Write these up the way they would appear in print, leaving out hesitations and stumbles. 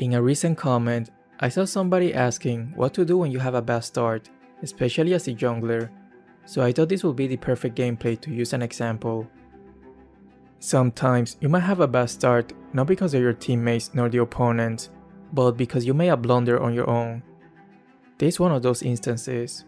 In a recent comment, I saw somebody asking what to do when you have a bad start, especially as a jungler, so I thought this would be the perfect gameplay to use an example. Sometimes you might have a bad start not because of your teammates nor the opponent, but because you made a blunder on your own. This is one of those instances.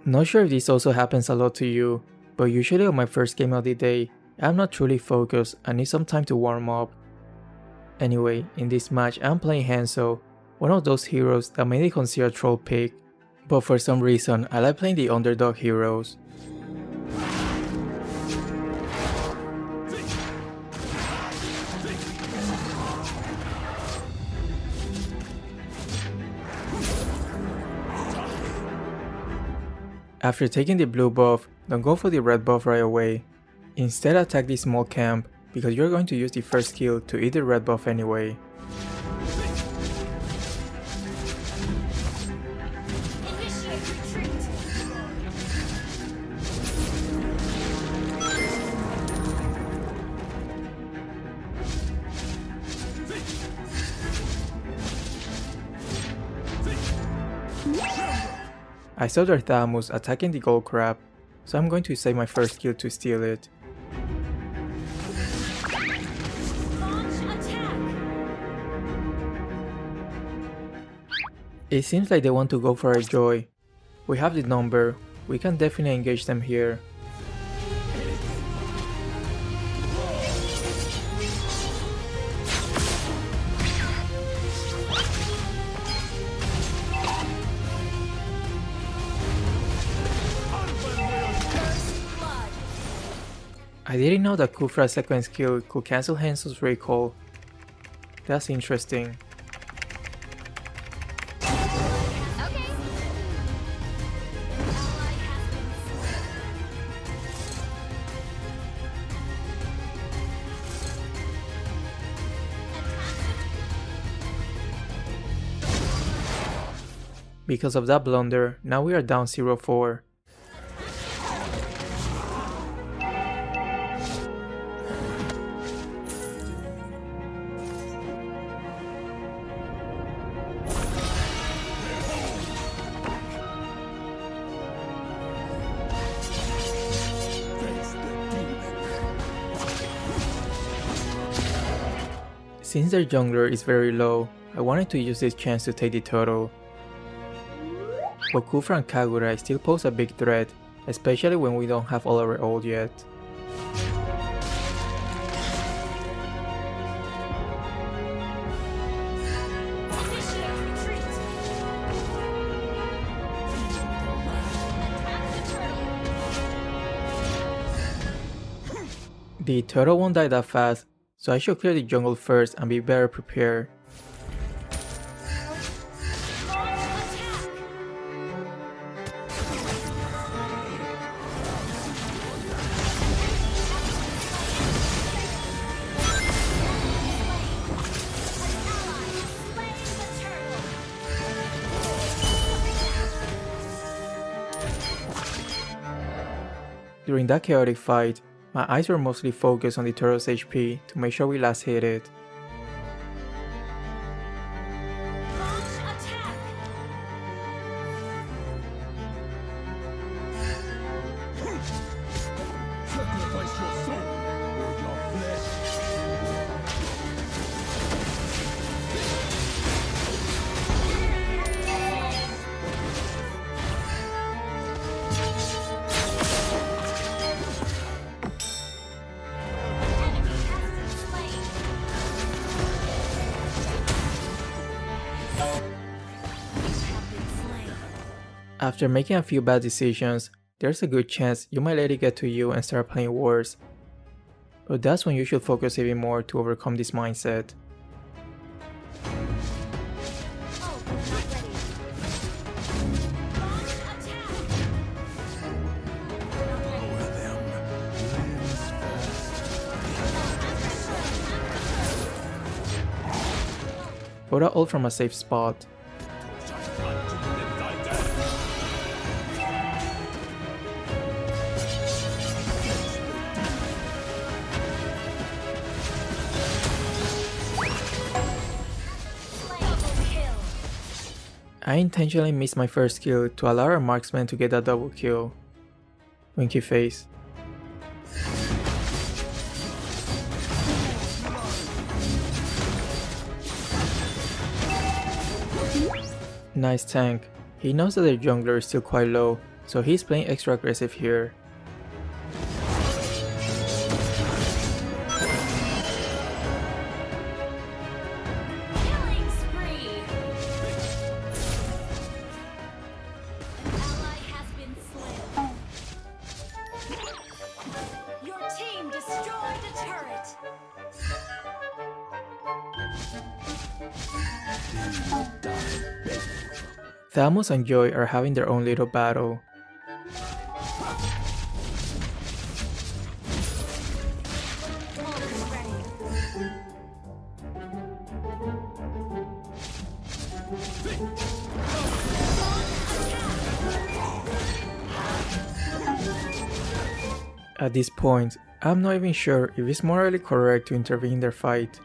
Not sure if this also happens a lot to you, but usually on my first game of the day, I'm not truly focused and need some time to warm up. Anyway, in this match I'm playing Hanzo, one of those heroes that many consider a troll pick, but for some reason I like playing the underdog heroes. After taking the blue buff, don't go for the red buff right away. Instead attack the small camp because you're going to use the first skill to eat the red buff anyway. I saw their Thamus attacking the gold crab, so I'm going to save my first skill to steal it. It seems like they want to go for a Joy. We have the number, we can definitely engage them here. I didn't know that Khufra's second skill could cancel Hanzo's recall. That's interesting. Because of that blunder, now we are down 0-4. Since their jungler is very low, I wanted to use this chance to take the turtle. But Khufra and Kagura still pose a big threat, especially when we don't have all our ult yet. The turtle won't die that fast, so I should clear the jungle first and be better prepared. During that chaotic fight, my eyes were mostly focused on the turtle's HP to make sure we last hit it. After making a few bad decisions, there's a good chance you might let it get to you and start playing worse. But that's when you should focus even more to overcome this mindset. Put out ult from a safe spot. I intentionally missed my first kill to allow our marksman to get a double kill. Winky face. Nice tank. He knows that their jungler is still quite low, so he's playing extra aggressive here. Thamos and Joy are having their own little battle. At this point, I'm not even sure if it's morally correct to intervene in their fight.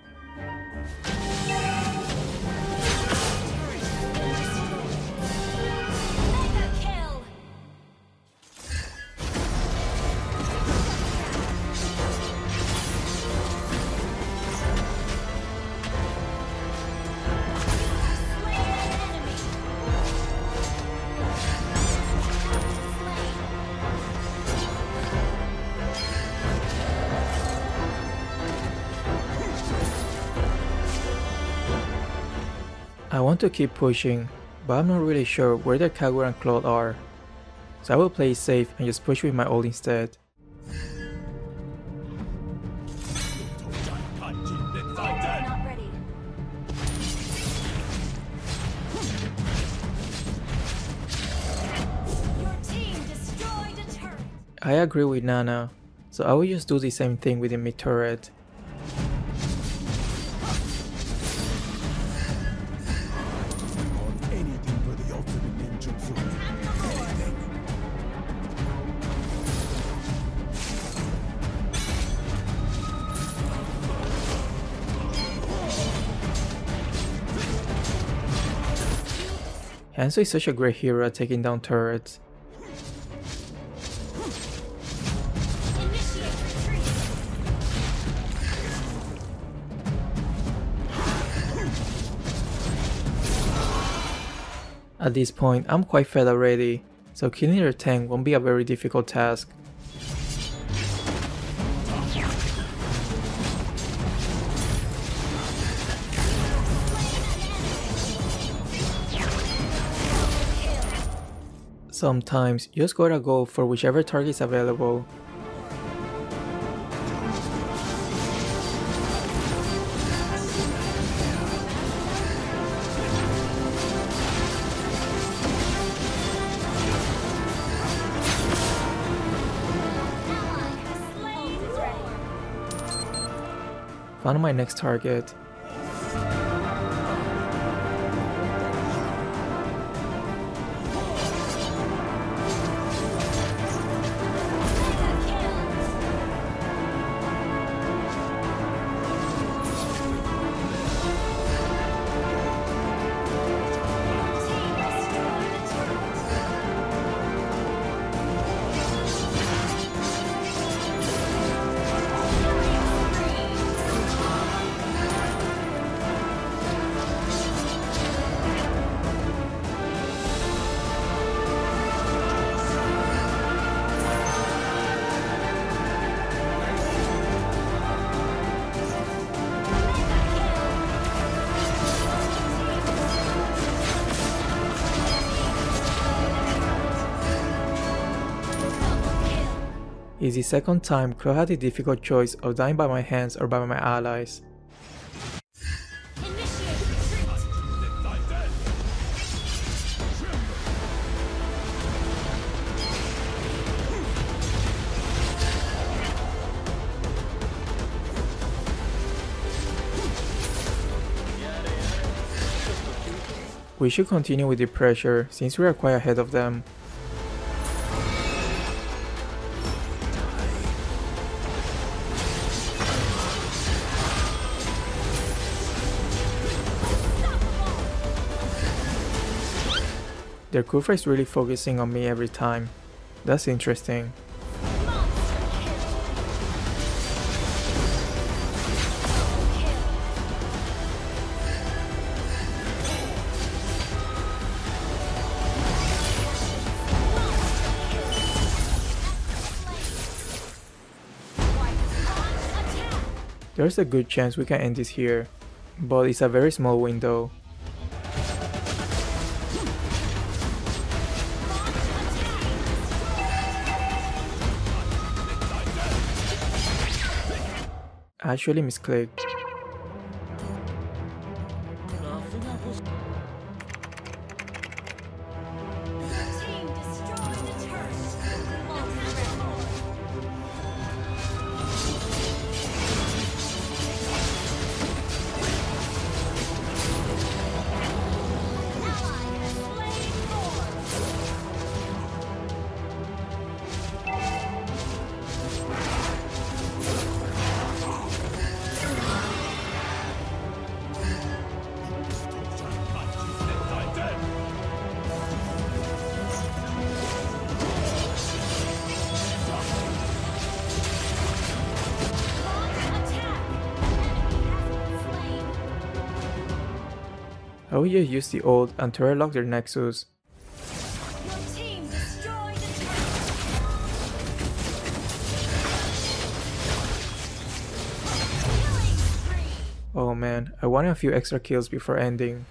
I want to keep pushing, but I'm not really sure where the Kagura and Claude are, so I will play it safe and just push with my ult instead. I agree with Nana, so I will just do the same thing with the mid turret. Hanzo is such a great hero at taking down turrets. At this point, I'm quite fed already, so killing their tank won't be a very difficult task. Sometimes, you just gotta go for whichever target is available. Found my next target. It's the second time Claude had the difficult choice of dying by my hands or by my allies. We should continue with the pressure since we are quite ahead of them. Their Kufra is really focusing on me every time. That's interesting. There's a good chance we can end this here, but it's a very small window. I actually misclicked. I will just use the ult and Terralock their Nexus. Oh man, I wanted a few extra kills before ending.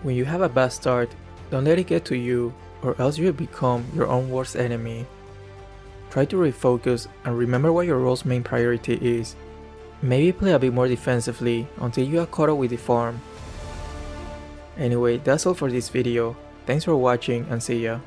When you have a bad start, don't let it get to you, or else you'll become your own worst enemy. Try to refocus and remember what your role's main priority is. Maybe play a bit more defensively until you are caught up with the farm. Anyway, that's all for this video. Thanks for watching and see ya.